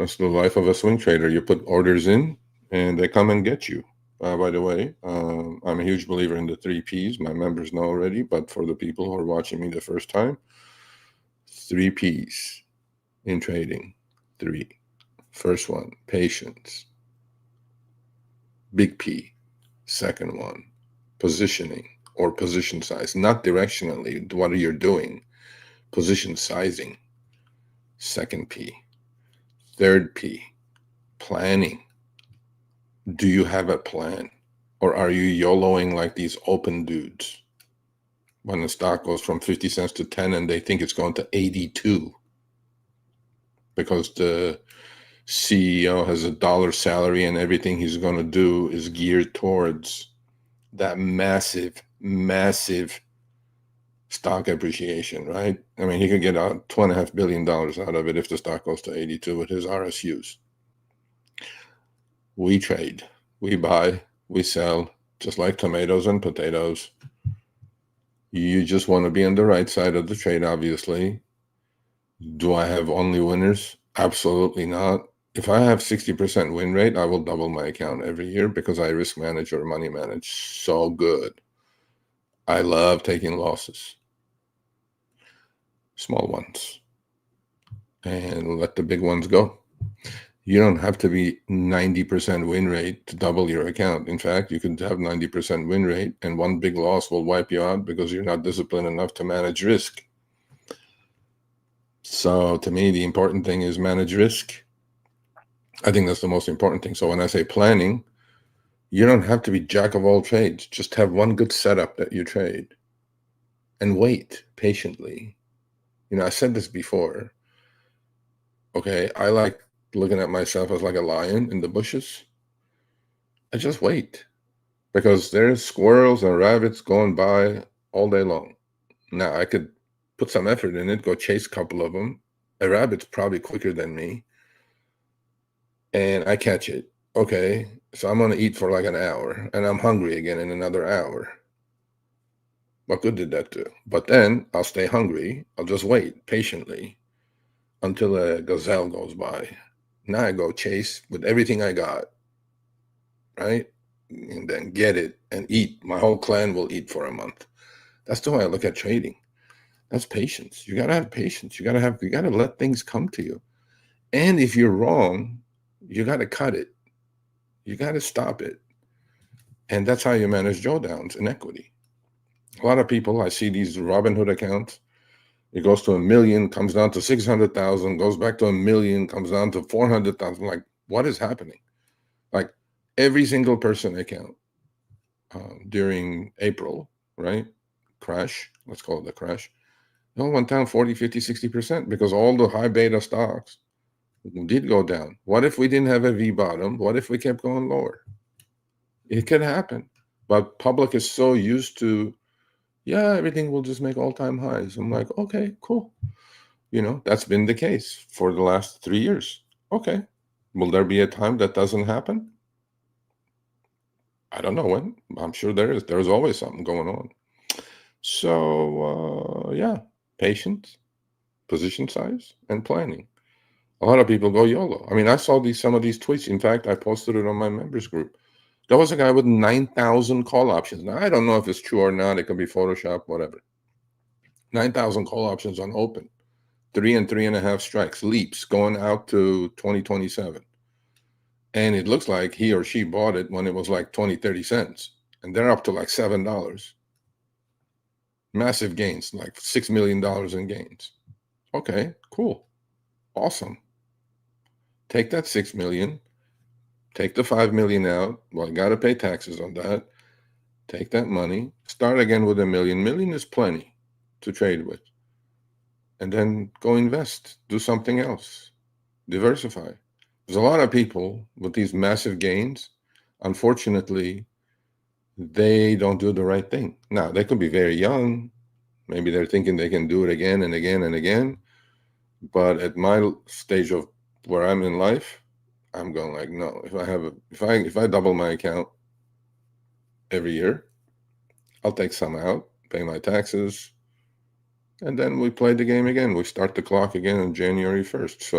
That's the life of a swing trader. You put orders in, and they come and get you. By the way, I'm a huge believer in the 3 Ps. My members know already, but for the people who are watching me the first time, 3 Ps in trading. 3. First one, patience. Big P. Second one, positioning or position size. Not directionally, what you're doing. Position sizing. Second P. Third P, planning. Do you have a plan? Or are you YOLOing like these open dudes? When the stock goes from 50 cents to 10 and they think it's going to 82 because the CEO has a dollar salary and everything he's going to do is geared towards that massive, massive stock appreciation, right? I mean, he could get out $2.5 billion out of it if the stock goes to 82 with his RSUs. We trade, we buy, we sell, just like tomatoes and potatoes. You just want to be on the right side of the trade, obviously. Do I have only winners? Absolutely not. If I have 60% win rate, I will double my account every year because I risk manage or money manage so good. I love taking losses. Small ones. And let the big ones go. You don't have to be 90% win rate to double your account. In fact, you could have 90% win rate and one big loss will wipe you out because you're not disciplined enough to manage risk. So to me, the important thing is manage risk. I think that's the most important thing. So when I say planning, you don't have to be jack of all trades. Just have one good setup that you trade and wait patiently. You know, I said this before. Okay, I like looking at myself as like a lion in the bushes. I just wait because there's squirrels and rabbits going by all day long. Now, I could put some effort in it, go chase a couple of them. A rabbit's probably quicker than me. And I catch it. Okay, so I'm going to eat for like an hour and I'm hungry again in another hour. What good did that do? But then I'll stay hungry. I'll just wait patiently until a gazelle goes by. Now I go chase with everything I got, right? And then get it and eat. My whole clan will eat for a month. That's the way I look at trading. That's patience. You got to have patience. You got to let things come to you. And if you're wrong, you got to cut it. You got to stop it. And that's how you manage drawdowns in equity. A lot of people, I see these Robinhood accounts. It goes to 1 million, comes down to 600,000, goes back to 1 million, comes down to 400,000. Like, what is happening? Like every single person account during April, right? Crash, let's call it the crash. It all went down 40, 50, 60% because all the high beta stocks did go down. What if we didn't have a V bottom? What if we kept going lower? It could happen. But public is so used to, yeah, everything will just make all-time highs. I'm like, okay, cool. You know, that's been the case for the last 3 years. Okay. Will there be a time that doesn't happen? I don't know when. I'm sure there is. There's always something going on. So, yeah, patience, position size, and planning. A lot of people go YOLO. I mean, I saw some of these tweets. In fact, I posted it on my members group. There was a guy with 9,000 call options. Now, I don't know if it's true or not. It could be Photoshop, whatever. 9,000 call options on open. 3 and 3.5 strikes, leaps going out to 2027. And it looks like he or she bought it when it was like 20, 30 cents. And they're up to like $7. Massive gains, like $6 million in gains. Okay, cool. Awesome. Take that 6 million, take the 5 million out. Well, you got to pay taxes on that. Take that money, start again with 1 million. Million is plenty to trade with. And then go invest, do something else, diversify. There's a lot of people with these massive gains. Unfortunately, they don't do the right thing. Now, they could be very young. Maybe they're thinking they can do it again and again and again. But at my stage of where I'm in life, I'm going like, no. If I double my account every year, I'll take some out, pay my taxes, and then we play the game again. We start the clock again on January 1st. So